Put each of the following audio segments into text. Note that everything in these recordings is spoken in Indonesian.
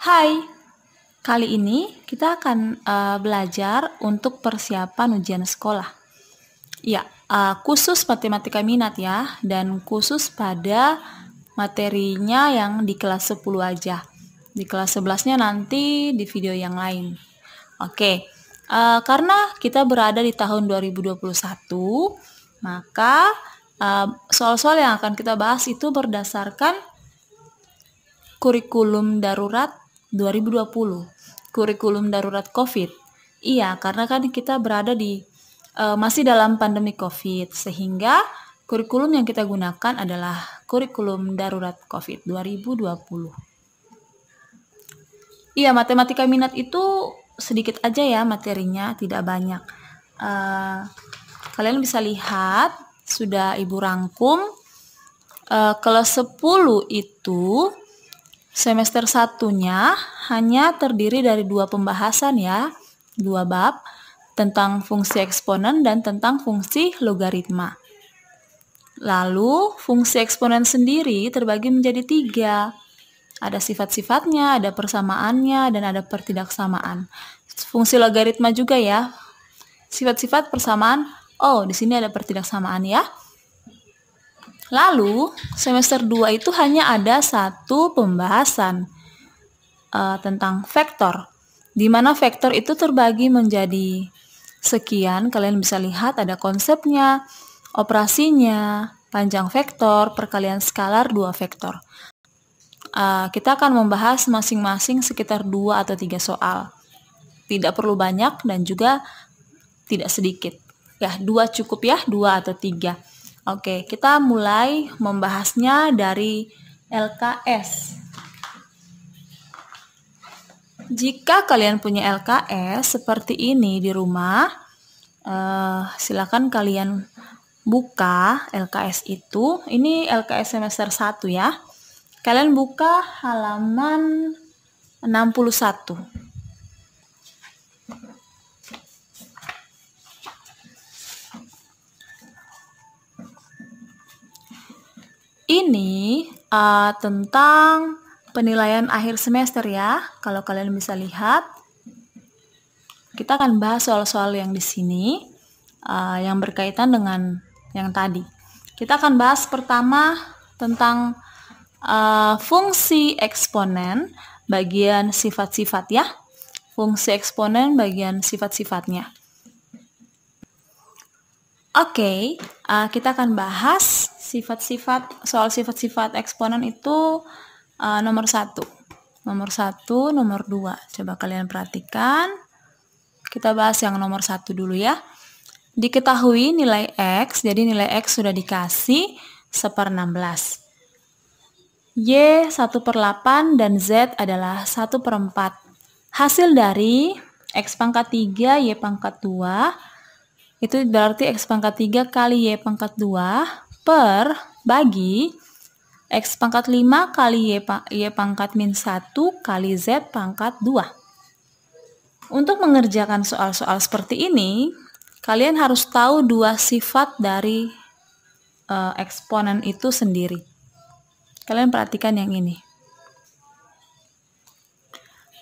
Hai, kali ini kita akan belajar untuk persiapan ujian sekolah. Ya, khusus matematika minat ya, dan khusus pada materinya yang di kelas 10 aja. Di kelas 11-nya nanti di video yang lain. Oke, karena kita berada di tahun 2021, maka soal-soal yang akan kita bahas itu berdasarkan kurikulum darurat 2020, kurikulum darurat COVID. Iya, karena kan kita berada di masih dalam pandemi COVID, sehingga kurikulum yang kita gunakan adalah kurikulum darurat COVID 2020. Iya, matematika minat itu sedikit aja ya materinya, tidak banyak. Kalian bisa lihat, sudah Ibu rangkum. Kelas 10 itu semester 1-nya hanya terdiri dari 2 pembahasan ya, 2 bab, tentang fungsi eksponen dan tentang fungsi logaritma. Lalu fungsi eksponen sendiri terbagi menjadi 3. Ada sifat-sifatnya, ada persamaannya, dan ada pertidaksamaan. Fungsi logaritma juga ya. Sifat-sifat persamaan, di sini ada pertidaksamaan ya. Lalu, semester 2 itu hanya ada 1 pembahasan tentang vektor, di mana vektor itu terbagi menjadi sekian. Kalian bisa lihat ada konsepnya, operasinya, panjang vektor, perkalian skalar 2 vektor. Kita akan membahas masing-masing sekitar 2 atau 3 soal. Tidak perlu banyak dan juga tidak sedikit. Ya, 2 cukup ya, 2 atau 3. Oke, kita mulai membahasnya dari LKS. Jika kalian punya LKS seperti ini di rumah, silakan kalian buka LKS itu. Ini LKS semester 1 ya. Kalian buka halaman 61. Ini tentang penilaian akhir semester ya. Kalau kalian bisa lihat, kita akan bahas soal-soal yang di sini yang berkaitan dengan yang tadi. Kita akan bahas pertama tentang fungsi eksponen bagian sifat-sifat ya. Fungsi eksponen bagian sifat-sifatnya. Oke, kita akan bahas soal sifat-sifat eksponen itu nomor 1, nomor 2. Coba kalian perhatikan. Kita bahas yang nomor 1 dulu ya. Diketahui nilai X, jadi nilai X sudah dikasih 1/16. Y 1/8 dan Z adalah 1/4. Hasil dari X pangkat 3, Y pangkat 2, itu berarti X pangkat 3 kali Y pangkat 2 per bagi X pangkat 5 kali Y pangkat min 1 kali Z pangkat 2. Untuk mengerjakan soal-soal seperti ini, kalian harus tahu 2 sifat dari eksponen itu sendiri. Kalian perhatikan yang ini.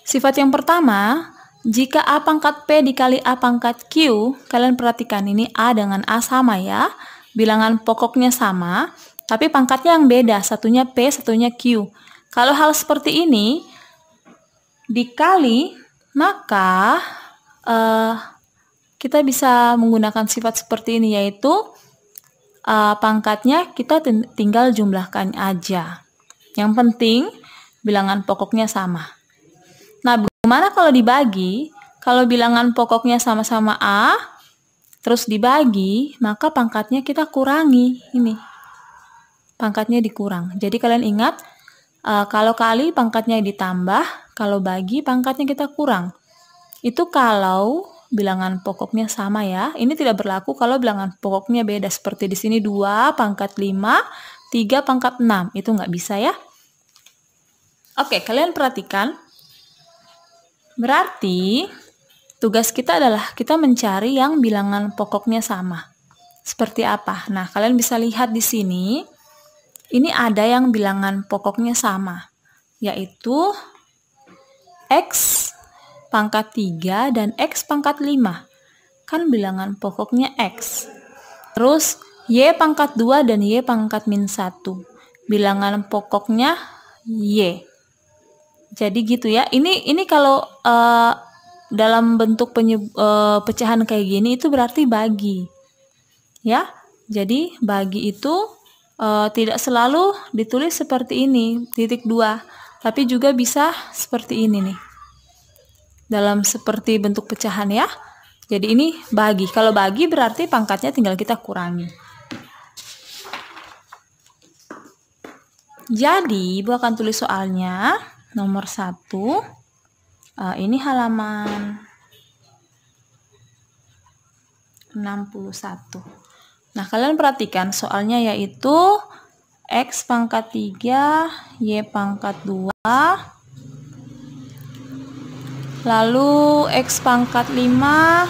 Sifat yang pertama, jika A pangkat P dikali A pangkat Q, kalian perhatikan ini A dengan A sama ya. Bilangan pokoknya sama, tapi pangkatnya yang beda. Satunya P, satunya Q. Kalau hal seperti ini dikali, maka kita bisa menggunakan sifat seperti ini, yaitu pangkatnya kita tinggal jumlahkan aja. Yang penting bilangan pokoknya sama. Nah, bagaimana kalau dibagi? Kalau bilangan pokoknya sama-sama A, terus dibagi, maka pangkatnya kita kurangi. Ini, pangkatnya dikurang. Jadi kalian ingat, kalau kali pangkatnya ditambah, kalau bagi pangkatnya kita kurang. Itu kalau bilangan pokoknya sama ya. Ini tidak berlaku kalau bilangan pokoknya beda. Seperti di sini 2 pangkat 5, 3 pangkat 6. Itu nggak bisa ya. Oke, kalian perhatikan. Berarti tugas kita adalah kita mencari yang bilangan pokoknya sama. Seperti apa? Nah, kalian bisa lihat di sini. Ini ada yang bilangan pokoknya sama, yaitu X pangkat 3 dan X pangkat 5. Kan bilangan pokoknya X. Terus Y pangkat 2 dan Y pangkat min 1. Bilangan pokoknya Y. Jadi gitu ya. Ini kalau dalam bentuk pecahan kayak gini itu berarti bagi. Ya. Jadi bagi itu tidak selalu ditulis seperti ini, titik 2. Tapi juga bisa seperti ini nih. Dalam seperti bentuk pecahan ya. Jadi ini bagi. Kalau bagi berarti pangkatnya tinggal kita kurangi. Jadi Ibu akan tulis soalnya nomor 1. Ini halaman 61. Nah, kalian perhatikan soalnya yaitu X pangkat 3, Y pangkat 2, lalu X pangkat 5,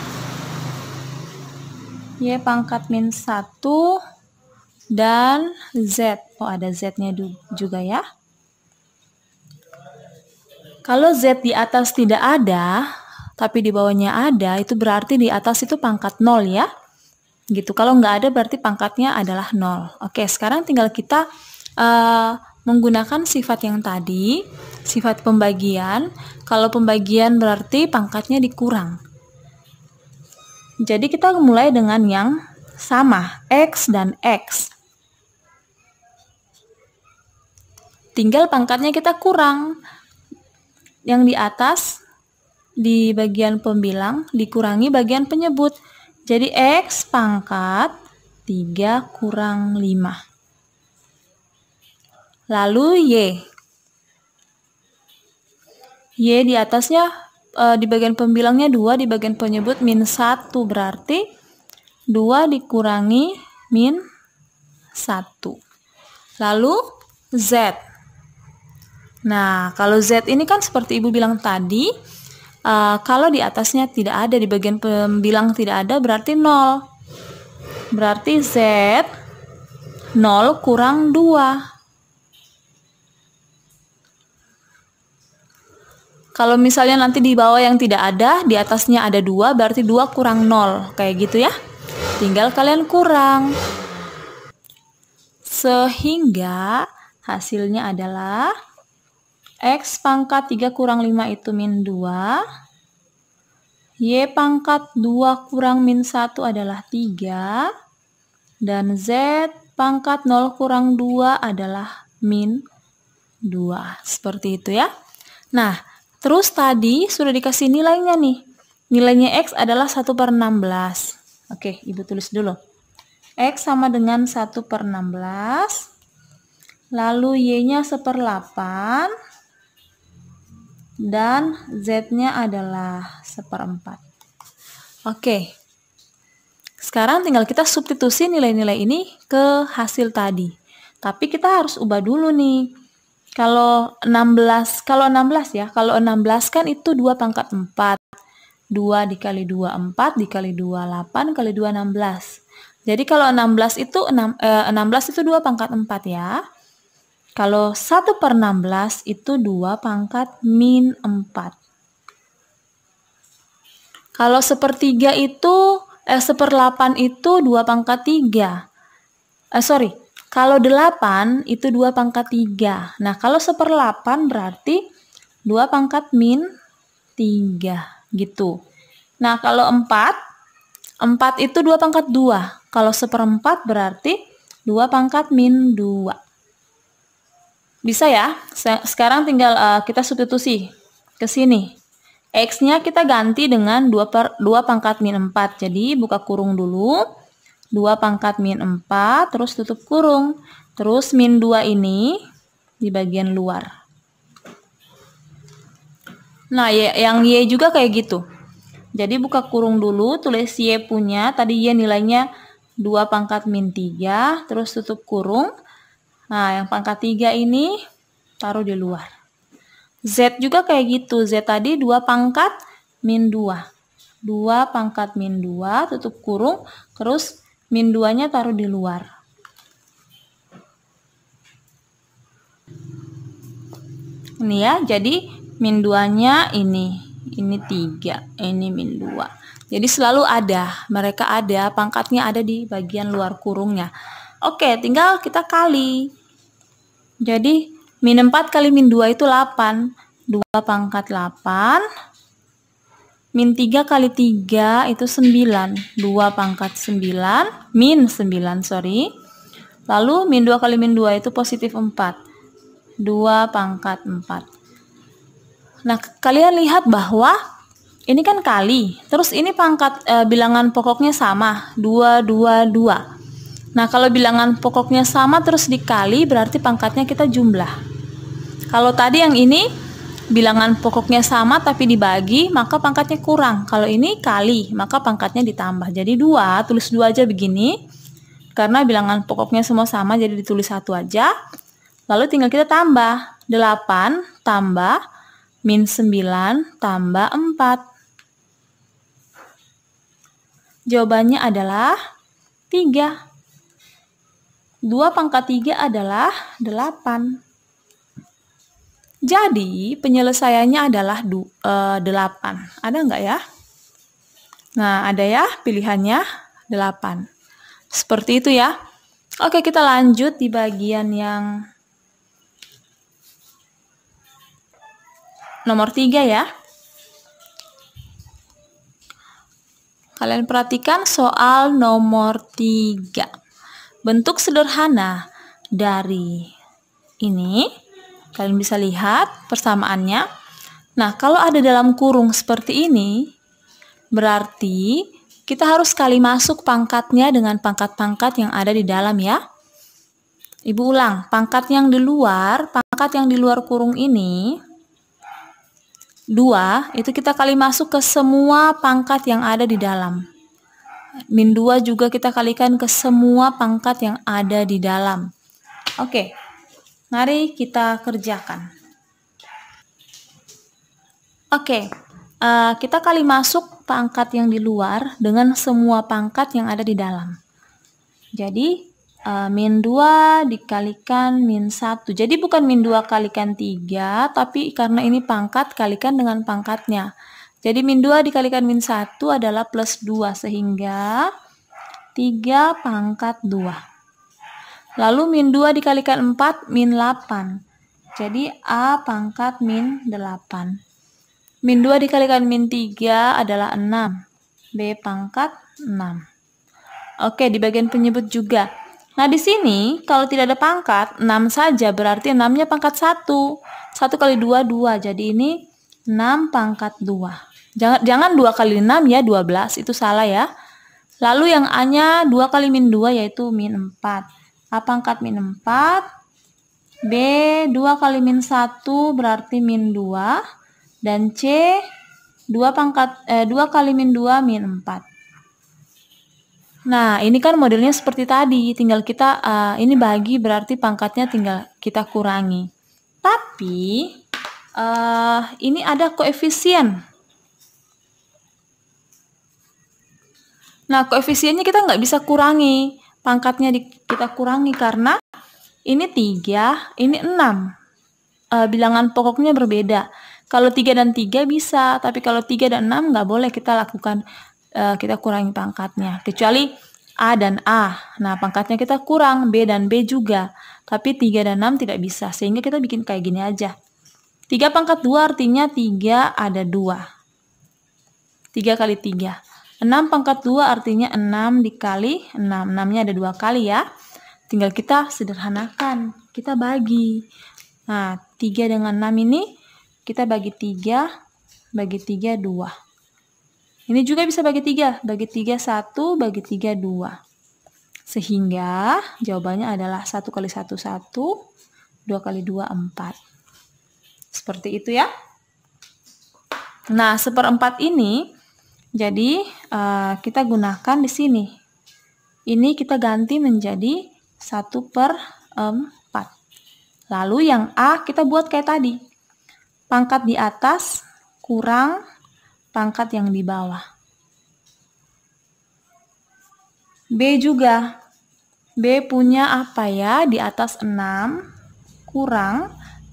Y pangkat min 1, dan Z. Oh, ada Z-nya juga ya. Kalau Z di atas tidak ada, tapi di bawahnya ada, itu berarti di atas itu pangkat 0 ya. Gitu. Kalau nggak ada berarti pangkatnya adalah 0. Oke, sekarang tinggal kita menggunakan sifat yang tadi, sifat pembagian. Kalau pembagian berarti pangkatnya dikurang. Jadi kita mulai dengan yang sama, X dan X. Tinggal pangkatnya kita kurang. Yang di atas, di bagian pembilang, dikurangi bagian penyebut. Jadi X pangkat 3 kurang 5. Lalu Y di atasnya di bagian pembilangnya 2, di bagian penyebut min 1. Berarti 2 dikurangi min 1. Lalu Z. Nah, kalau Z ini kan seperti Ibu bilang tadi, kalau di atasnya tidak ada, di bagian pembilang tidak ada, berarti 0. Berarti Z 0 kurang 2. Kalau misalnya nanti di bawah yang tidak ada, di atasnya ada 2, berarti 2 kurang 0. Kayak gitu ya. Tinggal kalian kurang. Sehingga hasilnya adalah X pangkat 3 kurang 5 itu min 2. Y pangkat 2 kurang min 1 adalah 3. Dan Z pangkat 0 kurang 2 adalah min 2. Seperti itu ya. Nah, terus tadi sudah dikasih nilainya nih. Nilainya X adalah 1/16. Oke, Ibu tulis dulu. X sama dengan 1/16. Lalu Y-nya 1/8. Dan Z-nya adalah 1/4. Oke. Sekarang tinggal kita substitusi nilai-nilai ini ke hasil tadi. Tapi kita harus ubah dulu nih. Kalau 16 kan itu 2 pangkat 4. 2 dikali 2, 4 dikali 2, 8 kali 2, 16. Jadi kalau 16 itu 2 pangkat 4 ya. Kalau 1/16 itu 2 pangkat min 4. Kalau 1/8 itu 2 pangkat 3. Kalau 8 itu 2 pangkat 3. Nah, kalau 1/8 berarti 2 pangkat min 3. Gitu. Nah, kalau 4 itu 2 pangkat 2. Kalau 1/4 berarti 2 pangkat min 2. Bisa ya? Sekarang tinggal kita substitusi ke sini. X-nya kita ganti dengan 2 pangkat min 4. Jadi buka kurung dulu. 2 pangkat min 4, terus tutup kurung. Terus min 2 ini di bagian luar. Nah, yang Y juga kayak gitu. Jadi buka kurung dulu, tulis Y punya. Tadi Y nilainya 2 pangkat min 3, terus tutup kurung. Nah, yang pangkat 3 ini taruh di luar. Z juga kayak gitu. Z tadi 2 pangkat min 2. 2 pangkat min 2, tutup kurung, terus min 2-nya taruh di luar. Ini ya, jadi min 2-nya ini 3, ini min 2. Jadi selalu ada, mereka ada, pangkatnya ada di bagian luar kurungnya. Oke, tinggal kita kali. Jadi min 4 kali min 2 itu 8. 2 pangkat 8. Min 3 kali 3 itu 9. 2 pangkat 9. Min 9, sorry. Lalu min 2 kali min 2 itu positif 4. 2 pangkat 4. Nah, kalian lihat bahwa ini kan kali. Terus ini pangkat bilangan pokoknya sama. 2, 2, 2. Nah, kalau bilangan pokoknya sama terus dikali berarti pangkatnya kita jumlah. Kalau tadi yang ini bilangan pokoknya sama tapi dibagi, maka pangkatnya kurang. Kalau ini kali, maka pangkatnya ditambah. Jadi 2, tulis 2 aja begini. Karena bilangan pokoknya semua sama, jadi ditulis 1 aja. Lalu tinggal kita tambah. 8 tambah min 9 tambah 4. Jawabannya adalah 3. 2 pangkat 3 adalah 8. Jadi penyelesaiannya adalah 8. Ada nggak ya? Nah, ada ya pilihannya 8. Seperti itu ya. Oke, kita lanjut di bagian yang nomor 3 ya. Kalian perhatikan soal nomor 3. Bentuk sederhana dari ini, kalian bisa lihat persamaannya. Nah, kalau ada dalam kurung seperti ini, berarti kita harus kali masuk pangkatnya dengan pangkat-pangkat yang ada di dalam ya. Ibu ulang, pangkat yang di luar kurung ini, 2, itu kita kali masuk ke semua pangkat yang ada di dalam. Min 2 juga kita kalikan ke semua pangkat yang ada di dalam. Oke, mari kita kerjakan. Oke, kita kali masuk pangkat yang di luar dengan semua pangkat yang ada di dalam. Jadi, min 2 dikalikan min 1. Jadi bukan min 2 kalikan 3, tapi karena ini pangkat, kalikan dengan pangkatnya. Jadi min 2 dikalikan min 1 adalah plus 2, sehingga 3 pangkat 2. Lalu min 2 dikalikan 4, min 8. Jadi A pangkat min 8. Min 2 dikalikan min 3 adalah 6. B pangkat 6. Oke, di bagian penyebut juga. Nah, di sini kalau tidak ada pangkat, 6 saja, berarti 6-nya pangkat 1. 1 kali 2, 2. Jadi ini 6 pangkat 2. Jangan 2 kali 6 ya, 12. Itu salah ya. Lalu yang A-nya 2 kali min 2 yaitu min 4. A pangkat min 4. B 2 kali min 1 berarti min 2. Dan C 2 kali min 2 min 4. Nah, ini kan modelnya seperti tadi. Tinggal kita, ini bagi berarti pangkatnya tinggal kita kurangi. Tapi, ini ada koefisien. Nah, koefisiennya kita nggak bisa kurangi. Pangkatnya kita kurangi karena ini 3, ini 6. Bilangan pokoknya berbeda. Kalau 3 dan 3 bisa, tapi kalau 3 dan 6 nggak boleh kita lakukan, kita kurangi pangkatnya. Kecuali A dan A. Nah, pangkatnya kita kurang, B dan B juga. Tapi 3 dan 6 tidak bisa, sehingga kita bikin kayak gini aja. 3 pangkat 2 artinya 3 ada 2. 3 kali 3. 6 pangkat 2 artinya 6 dikali 6. 6-nya ada 2 kali ya. Tinggal kita sederhanakan. Kita bagi. Nah, 3 dengan 6 ini kita bagi 3. Bagi 3, 2. Ini juga bisa bagi 3. Bagi 3, 1. Bagi 3, 2. Sehingga jawabannya adalah 1 kali 1, 1. 2 kali 2, 4. Seperti itu ya. Nah, 1/4 ini jadi kita gunakan di sini. Ini kita ganti menjadi 1/4. Lalu yang A kita buat kayak tadi. Pangkat di atas kurang pangkat yang di bawah. B juga. B punya apa ya? Di atas 6 kurang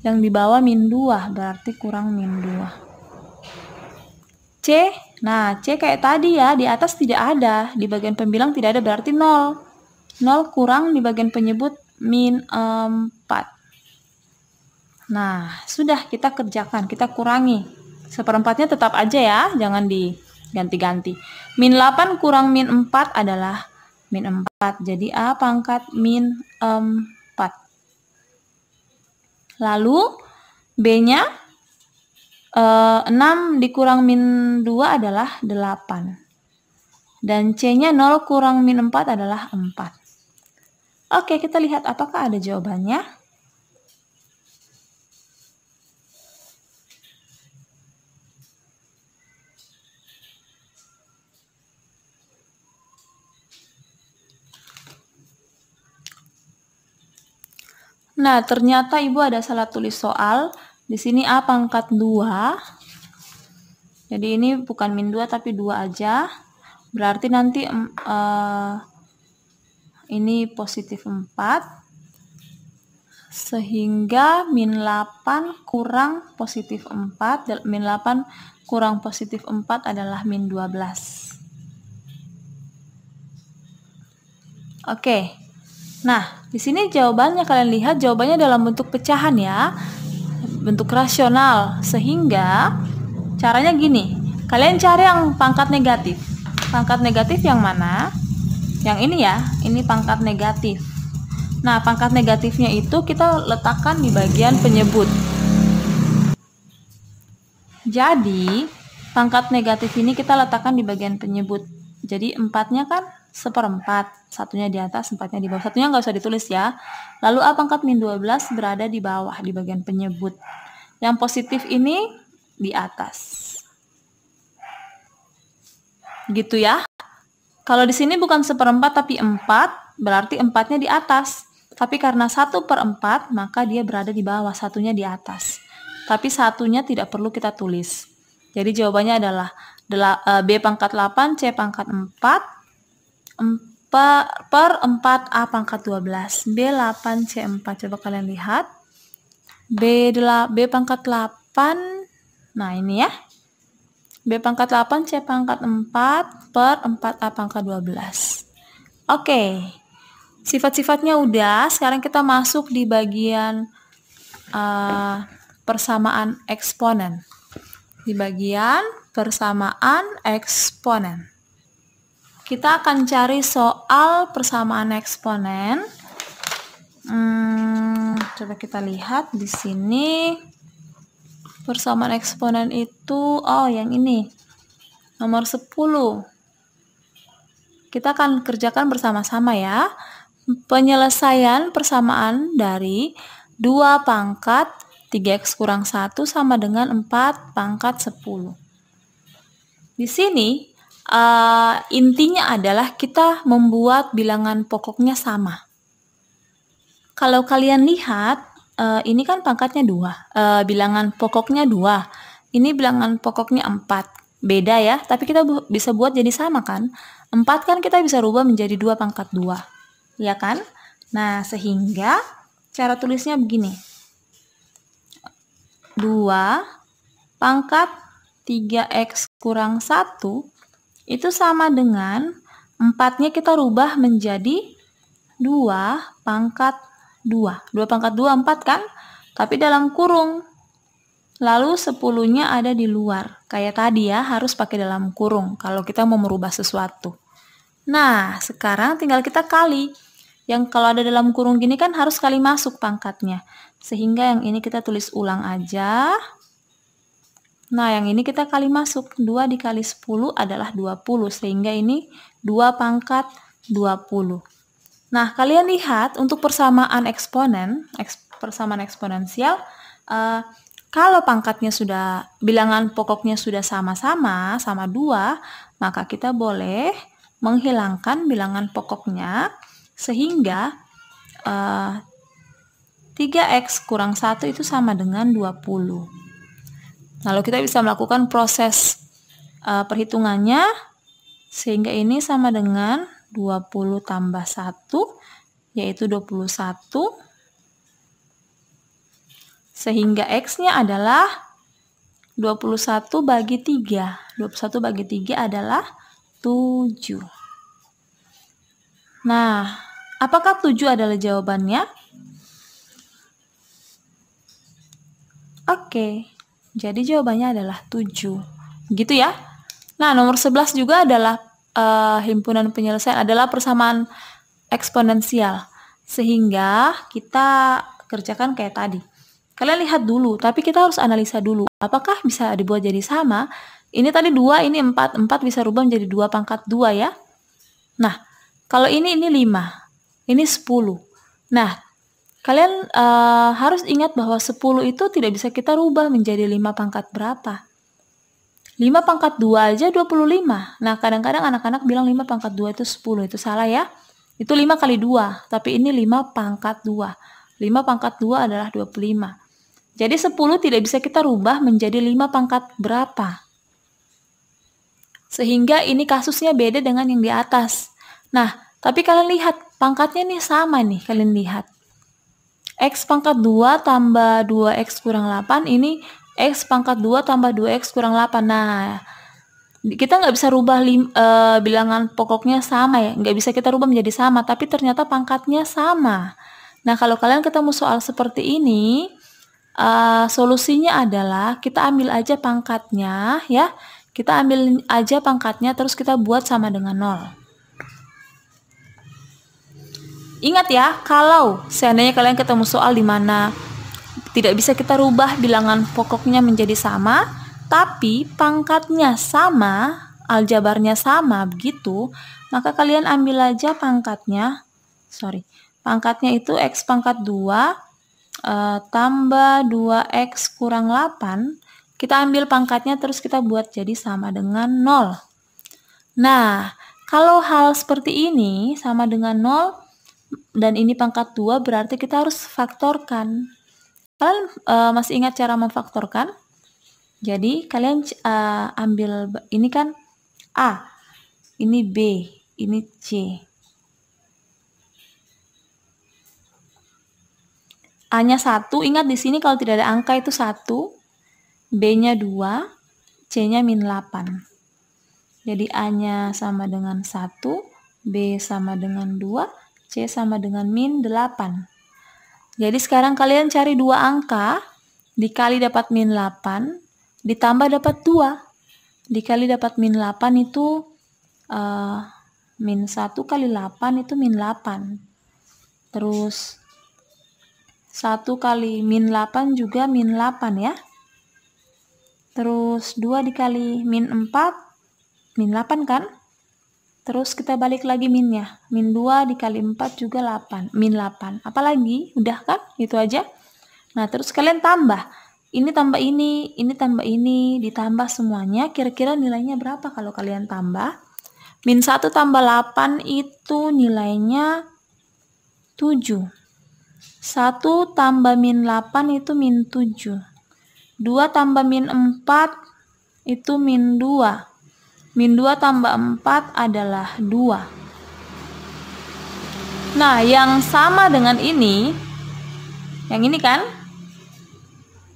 Yang di bawah min 2, berarti kurang min 2. C, nah C kayak tadi ya, di atas tidak ada, di bagian pembilang tidak ada, berarti 0. 0 kurang di bagian penyebut min 4. Nah, sudah kita kerjakan, kita kurangi. Seperempatnya tetap aja ya, jangan diganti-ganti. Min 8 kurang min 4 adalah min 4. Jadi A pangkat min 4. Lalu B-nya 6 dikurang min 2 adalah 8. Dan C-nya 0 kurang min 4 adalah 4. Oke, kita lihat apakah ada jawabannya. Nah, ternyata Ibu ada salah tulis soal. Di sini A pangkat 2. Jadi ini bukan min 2 tapi 2 aja. Berarti nanti ini positif 4. Sehingga min 8 kurang positif 4. Min 8 kurang positif 4 adalah min 12. Oke. Nah, di sini jawabannya kalian lihat jawabannya dalam bentuk pecahan ya. Bentuk rasional. Sehingga caranya gini. Kalian cari yang pangkat negatif. Pangkat negatif yang mana? Yang ini ya. Ini pangkat negatif. Nah, pangkat negatifnya itu kita letakkan di bagian penyebut. Jadi, pangkat negatif ini kita letakkan di bagian penyebut. Jadi, 4-nya kan 1/4. Satunya di atas, 4-nya di bawah. Satunya nggak usah ditulis ya. Lalu A pangkat min 12 berada di bawah, di bagian penyebut. Yang positif ini di atas. Gitu ya. Kalau di sini bukan 1/4 tapi 4, berarti 4-nya di atas. Tapi karena 1/4, maka dia berada di bawah, satunya di atas. Tapi satunya tidak perlu kita tulis. Jadi jawabannya adalah B pangkat 8, C pangkat 4, per 4 A pangkat 12. B8, C4. Coba kalian lihat. B pangkat 8. Nah ini ya. B pangkat 8, C pangkat 4, per 4 A pangkat 12. Oke. Sifat-sifatnya udah. Sekarang kita masuk di bagian persamaan eksponen. Di bagian persamaan eksponen. Kita akan cari soal persamaan eksponen. Coba kita lihat di sini. Persamaan eksponen itu, yang ini. Nomor 10. Kita akan kerjakan bersama-sama ya. Penyelesaian persamaan dari 2 pangkat 3x kurang 1 sama dengan 4 pangkat 10. Di sini, intinya adalah kita membuat bilangan pokoknya sama. Kalau kalian lihat, ini kan pangkatnya 2, bilangan pokoknya 2. Ini bilangan pokoknya 4. Beda ya, tapi kita bisa buat jadi sama kan? 4 kan kita bisa rubah menjadi 2 pangkat 2. Ya kan? Nah, sehingga cara tulisnya begini. 2 pangkat 3x kurang 1 itu sama dengan 4-nya kita rubah menjadi 2 pangkat 2. 2 pangkat 2, 4 kan? Tapi dalam kurung. Lalu 10-nya ada di luar. Kayak tadi ya, harus pakai dalam kurung kalau kita mau merubah sesuatu. Nah, sekarang tinggal kita kali. Yang kalau ada dalam kurung gini kan harus kali masuk pangkatnya. Sehingga yang ini kita tulis ulang aja. Nah, yang ini kita kali masuk. 2 dikali 10 adalah 20. Sehingga ini 2 pangkat 20. Nah, kalian lihat untuk persamaan eksponen, persamaan eksponensial, kalau pangkatnya sudah, bilangan pokoknya sudah sama-sama, sama 2, maka kita boleh menghilangkan bilangan pokoknya, sehingga 3x kurang 1 itu sama dengan 20. Lalu kita bisa melakukan proses perhitungannya, sehingga ini sama dengan 20 tambah 1, yaitu 21, Sehingga X-nya adalah 21 bagi 3. 21 bagi 3 adalah 7. Nah, apakah 7 adalah jawabannya? Oke, jadi jawabannya adalah 7. Gitu ya. Nah, nomor 11 juga adalah himpunan penyelesaian, adalah persamaan eksponensial. Sehingga kita kerjakan kayak tadi. Kalian lihat dulu, tapi kita harus analisa dulu. Apakah bisa dibuat jadi sama? Ini tadi 2, ini 4. 4 bisa rubah menjadi 2 pangkat 2 ya. Nah, kalau ini 5. Ini 10. Nah, kalian harus ingat bahwa 10 itu tidak bisa kita rubah menjadi 5 pangkat berapa. 5 pangkat 2 aja 25. Nah, kadang-kadang anak-anak bilang 5 pangkat 2 itu 10. Itu salah ya. Itu 5 kali 2. Tapi ini 5 pangkat 2. 5 pangkat 2 adalah 25. Jadi 10 tidak bisa kita rubah menjadi 5 pangkat berapa. Sehingga ini kasusnya beda dengan yang di atas. Nah, tapi kalian lihat, pangkatnya nih sama nih, kalian lihat. X pangkat 2 tambah 2X kurang 8, ini X pangkat 2 tambah 2X kurang 8. Nah, kita nggak bisa rubah bilangan pokoknya sama ya. Nggak bisa kita rubah menjadi sama, tapi ternyata pangkatnya sama. Nah, kalau kalian ketemu soal seperti ini, solusinya adalah kita ambil aja pangkatnya ya. Kita ambil aja pangkatnya terus kita buat sama dengan 0. Ingat ya, kalau seandainya kalian ketemu soal di mana tidak bisa kita rubah bilangan pokoknya menjadi sama, tapi pangkatnya sama, aljabarnya sama begitu, maka kalian ambil aja pangkatnya. Pangkatnya itu X pangkat 2 tambah 2X kurang 8, kita ambil pangkatnya terus kita buat jadi sama dengan 0. Nah, kalau hal seperti ini sama dengan 0 dan ini pangkat 2 berarti kita harus faktorkan. Kalian masih ingat cara memfaktorkan? Jadi kalian ambil, ini kan A, ini B, ini C. A-nya 1, ingat di sini kalau tidak ada angka itu 1, B-nya 2, C-nya min 8. Jadi A-nya sama dengan 1, B sama dengan 2, C sama dengan min 8. Jadi sekarang kalian cari 2 angka, dikali dapat min 8, ditambah dapat 2. Dikali dapat min 8 itu min 1 kali 8 itu min 8. Terus 1 kali min 8 juga min 8 ya. Terus 2 dikali min 4, min 8 kan? Terus kita balik lagi minnya. Min 2 dikali 4 juga 8, min 8. Apalagi? Udah kan? Itu aja. Nah, terus kalian tambah. Ini tambah ini tambah ini, ditambah semuanya. Kira-kira nilainya berapa kalau kalian tambah? Min 1 tambah 8 itu nilainya 7. 1 tambah min 8 itu min 7. 2 tambah min 4 itu min 2. Min 2 tambah 4 adalah 2. Nah, yang sama dengan ini, yang ini kan?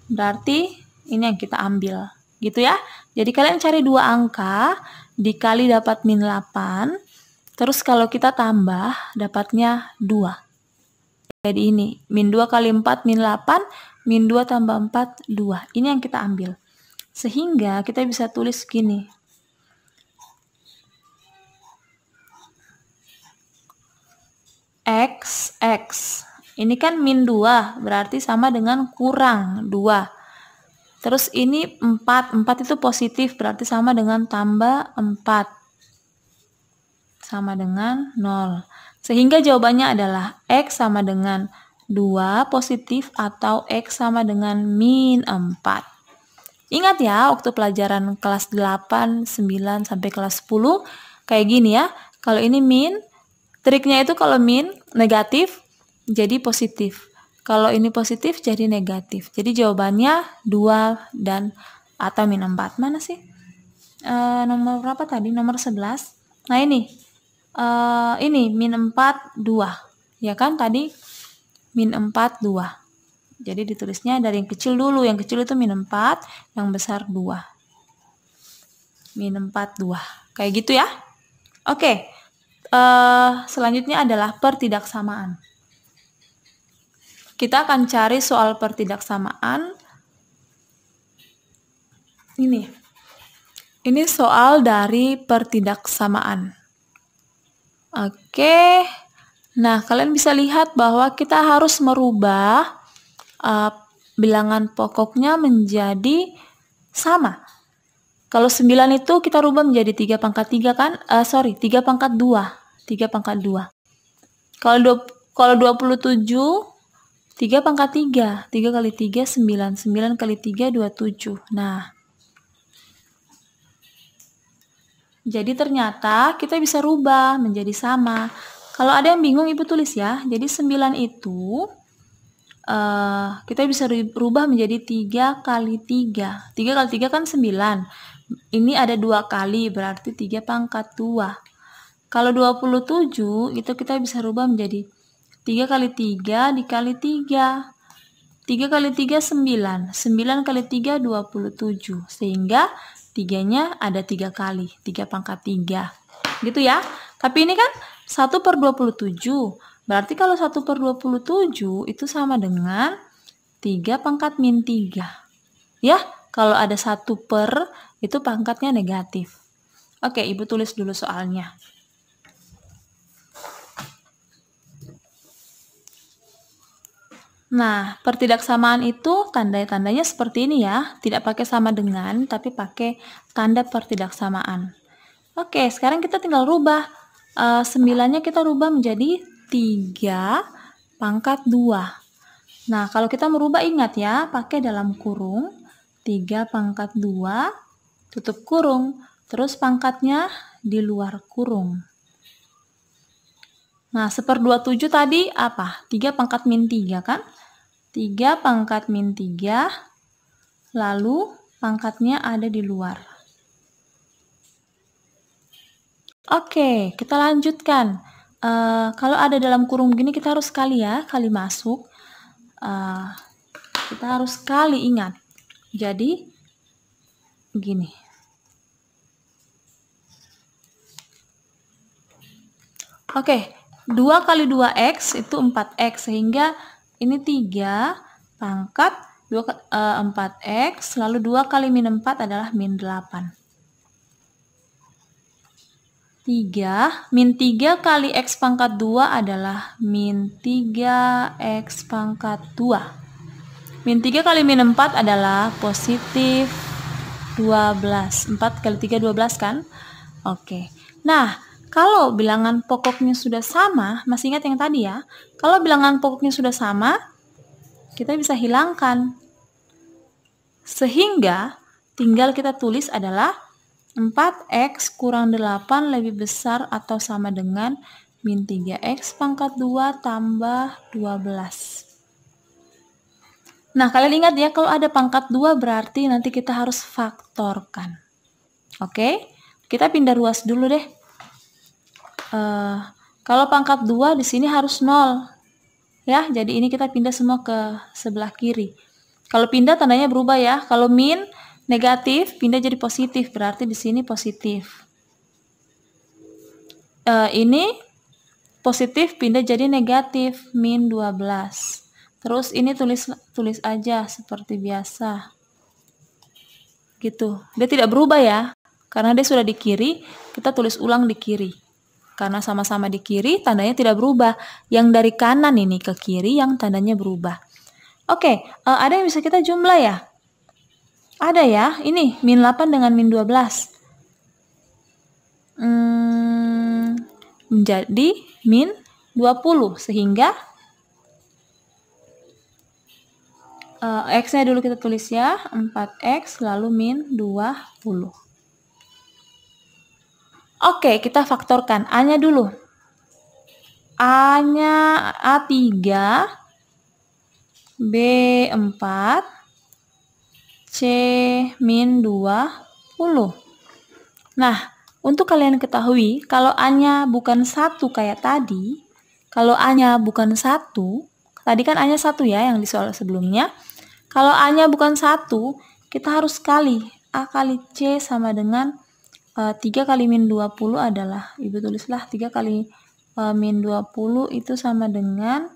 Berarti ini yang kita ambil. Gitu ya. Jadi kalian cari 2 angka, dikali dapat min 8. Terus kalau kita tambah, dapatnya 2. Jadi ini, min 2 kali 4 min 8, min 2 tambah 4, 2. Ini yang kita ambil. Sehingga kita bisa tulis gini. X. Ini kan min 2, berarti sama dengan kurang 2. Terus ini 4 itu positif, berarti sama dengan tambah 4. Sama dengan 0. Sehingga jawabannya adalah X sama dengan 2 positif atau X sama dengan min 4. Ingat ya, waktu pelajaran kelas 8, 9, sampai kelas 10, kayak gini ya. Kalau ini min, triknya itu kalau min negatif, jadi positif. Kalau ini positif, jadi negatif. Jadi jawabannya 2 dan atau min 4. Mana sih? Nomor berapa tadi? Nomor 11. Nah ini min 4, 2. Ya kan tadi min 4, 2. Jadi ditulisnya dari yang kecil dulu. Yang kecil itu min 4, yang besar 2. Min 4, 2. Kayak gitu ya. Oke. Selanjutnya adalah pertidaksamaan. Kita akan cari soal pertidaksamaan. Ini soal dari pertidaksamaan. Oke. Nah, kalian bisa lihat bahwa kita harus merubah bilangan pokoknya menjadi sama. Kalau 9 itu kita rubah menjadi 3 pangkat 3 kan? 3 pangkat 2. 3 pangkat 2. Kalau 27, 3 pangkat 3. 3 kali 3, 9. 9 kali 3, 27. Nah, jadi ternyata kita bisa rubah menjadi sama. Kalau ada yang bingung, Ibu tulis ya. Jadi 9 itu kita bisa rubah menjadi 3 kali 3. 3 kali 3 kan 9. Ini ada 2 kali, berarti 3 pangkat 2. Kalau 27, itu kita bisa rubah menjadi 3 kali 3 dikali 3. 3 kali 3, 9. 9 kali 3, 27. Sehingga 3-nya ada 3 kali. 3 pangkat 3. Gitu ya. Tapi ini kan 1 per 27. Berarti kalau 1 per 27 itu sama dengan 3 pangkat min 3. Ya, kalau ada 1 per itu pangkatnya negatif. Oke, Ibu tulis dulu soalnya. Nah, pertidaksamaan itu tanda-tandanya seperti ini ya. Tidak pakai sama dengan, tapi pakai tanda pertidaksamaan. Oke, sekarang kita tinggal rubah. 9-nya kita rubah menjadi 3 pangkat 2. Nah, kalau kita merubah ingat ya, pakai dalam kurung. 3 pangkat 2, tutup kurung. Terus pangkatnya di luar kurung. Nah, 1/27 tadi apa? 3 pangkat min 3 kan? 3 pangkat min 3, lalu pangkatnya ada di luar. Oke, kita lanjutkan. Kalau ada dalam kurung begini kita harus kali ya, kali masuk. Kita harus kali, ingat. Jadi, begini. Oke, 2 kali 2x itu 4x, sehingga ini 3 pangkat 4x, lalu 2 kali min 4 adalah min 8. 3, min 3 kali x pangkat 2 adalah min 3x pangkat 2. Min 3 kali min 4 adalah positif 12. 4 kali 3, 12 kan? Oke. Nah, kalau bilangan pokoknya sudah sama, masih ingat yang tadi ya? Kalau bilangan pokoknya sudah sama, kita bisa hilangkan. Sehingga tinggal kita tulis adalah 4x kurang 8 lebih besar atau sama dengan min 3x pangkat 2 tambah 12. Nah, kalian ingat ya, kalau ada pangkat 2 berarti nanti kita harus faktorkan. Oke? Kita pindah ruas dulu deh. Kalau pangkat 2 di sini harus 0. Ya, jadi ini kita pindah semua ke sebelah kiri. Kalau pindah tandanya berubah ya. Kalau min negatif pindah jadi positif, berarti di sini positif. Ini positif pindah jadi negatif, min 12. Terus ini tulis aja seperti biasa. Gitu. Dia tidak berubah ya. Karena dia sudah di kiri, kita tulis ulang di kiri. Karena sama-sama di kiri, tandanya tidak berubah. Yang dari kanan ini ke kiri, yang tandanya berubah. Oke, ada yang bisa kita jumlah ya? Ada ya, ini min 8 dengan min 12. Menjadi min 20, sehingga x-nya dulu kita tulis ya, 4x lalu min 20. Oke, kita faktorkan. A-nya dulu. A-nya A3, B4, C min 20. Nah, untuk kalian ketahui, kalau A-nya bukan 1 kayak tadi, kalau A-nya bukan 1, Tadi kan A-nya 1 ya yang di soal sebelumnya. Kalau A-nya bukan 1, kita harus kali. A kali C sama dengan 3 kali min 20 adalah, Ibu tulislah 3 kali min 20 itu sama dengan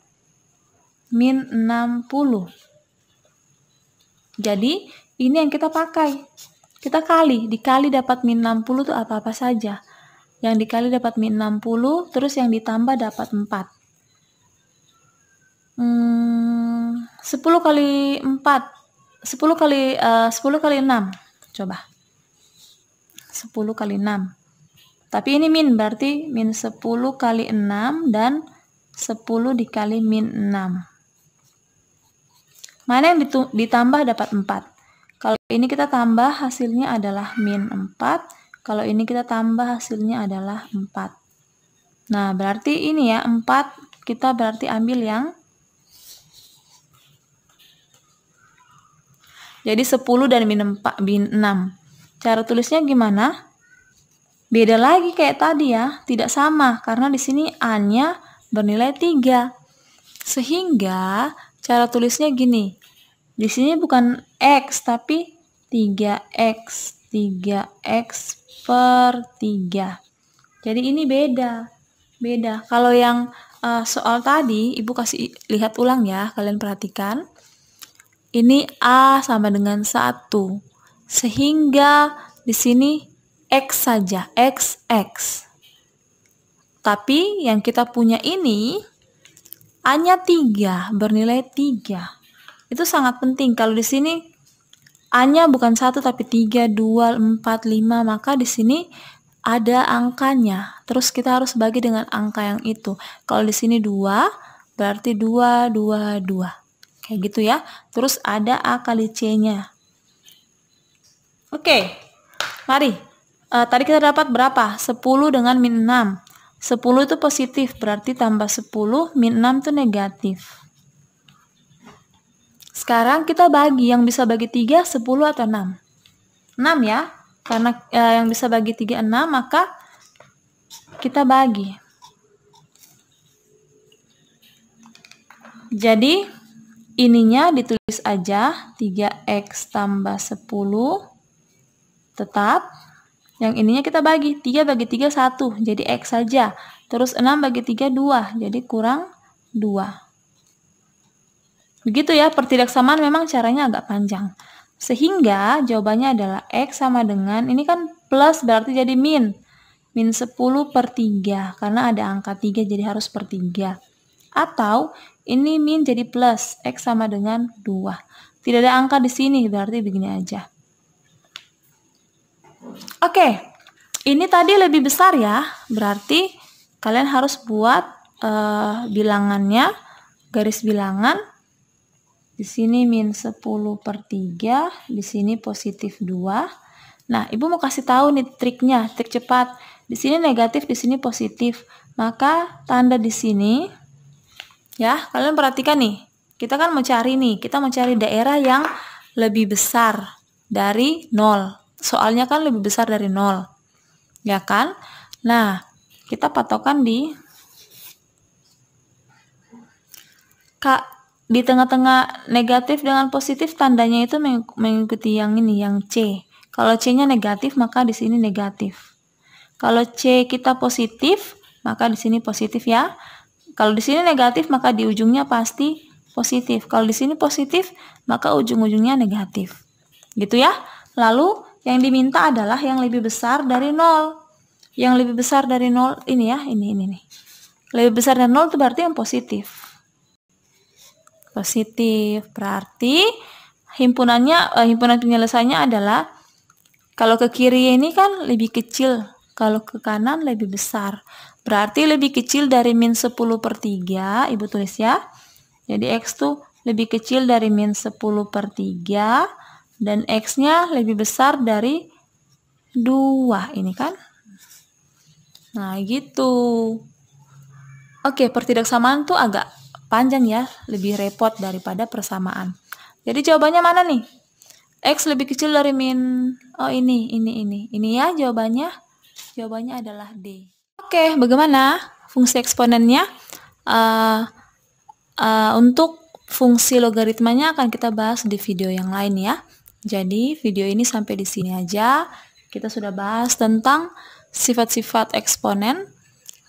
min 60. Jadi, ini yang kita pakai. Kita kali, dikali dapat min 60 itu apa-apa saja. Yang dikali dapat min 60, terus yang ditambah dapat 4. 10 kali 4, 10 kali 6. Coba. 10 kali 6. Tapi ini min, berarti min 10 kali 6 dan 10 dikali min 6. Mana yang ditambah dapat 4. Kalau ini kita tambah hasilnya adalah min 4. Kalau ini kita tambah hasilnya adalah 4. Nah, berarti ini ya, 4 kita berarti ambil yang jadi 10 dan min 6. Cara tulisnya gimana? Beda lagi kayak tadi ya, tidak sama karena di sini A-nya bernilai 3. Sehingga cara tulisnya gini. Di sini bukan X tapi 3X per 3. Jadi ini beda. Kalau yang soal tadi Ibu kasih lihat ulang ya, kalian perhatikan. Ini A sama dengan 1. Sehingga di sini X saja, XX. Tapi yang kita punya ini A-nya 3, bernilai 3. Itu sangat penting. Kalau di sini A-nya bukan 1 tapi 3, 2, 4, 5, maka di sini ada angkanya. Terus kita harus bagi dengan angka yang itu. Kalau di sini 2, berarti 2, 2, 2. Kayak gitu ya. Terus ada A kali C-nya. Oke. Mari. Tadi kita dapat berapa? 10 dengan min 6. 10 itu positif, berarti tambah 10, min 6 itu negatif. Sekarang kita bagi, yang bisa bagi 3, 10 atau 6? 6 ya. Karena yang bisa bagi 3, 6, maka kita bagi. Jadi, ininya ditulis aja 3X tambah 10 tetap. Yang ininya kita bagi 3 bagi 3 1, jadi X saja. Terus 6 bagi 3 2, jadi kurang 2. Begitu ya, pertidaksamaan memang caranya agak panjang. Sehingga jawabannya adalah X sama dengan, ini kan plus berarti jadi min 10 per 3 karena ada angka 3 jadi harus per 3. Atau ini min jadi plus, X sama dengan 2. Tidak ada angka di sini, berarti begini aja. Oke, ini tadi lebih besar ya, berarti kalian harus buat bilangannya, garis bilangan. Di sini min 10 per 3, di sini positif 2. Nah, Ibu mau kasih tahu nih triknya, trik cepat. Di sini negatif, di sini positif. Maka tanda di sini, ya, kalian perhatikan nih. Kita kan kita mencari daerah yang lebih besar dari 0. Soalnya kan lebih besar dari 0. Ya kan? Nah, kita patokan di tengah-tengah negatif dengan positif, tandanya itu mengikuti yang ini, yang C. Kalau C-nya negatif, maka di sini negatif. Kalau C kita positif, maka di sini positif ya. Kalau di sini negatif, maka di ujungnya pasti positif. Kalau di sini positif, maka ujung-ujungnya negatif. Gitu ya. Lalu yang diminta adalah yang lebih besar dari 0. Yang lebih besar dari 0 ini ya, ini nih. Lebih besar dari 0 itu berarti yang positif. Positif, berarti himpunan penyelesaiannya adalah kalau ke kiri ini kan lebih kecil, kalau ke kanan lebih besar. Berarti lebih kecil dari min 10 per 3, Ibu tulis ya. Jadi X tuh lebih kecil dari min 10 per 3, dan X-nya lebih besar dari 2, ini kan. Nah, gitu. Oke, pertidaksamaan tuh agak panjang ya, lebih repot daripada persamaan. Jadi jawabannya mana nih? X lebih kecil dari min, ini ya jawabannya. Jawabannya adalah D. Oke, bagaimana fungsi eksponennya? Untuk fungsi logaritmanya akan kita bahas di video yang lain ya. Jadi video ini sampai di sini aja. Kita sudah bahas tentang sifat-sifat eksponen,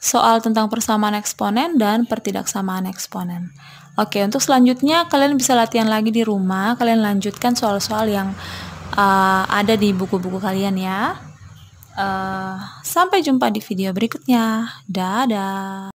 soal tentang persamaan eksponen, dan pertidaksamaan eksponen. Oke, untuk selanjutnya kalian bisa latihan lagi di rumah. Kalian lanjutkan soal-soal yang ada di buku-buku kalian ya. Sampai jumpa di video berikutnya. Dadah.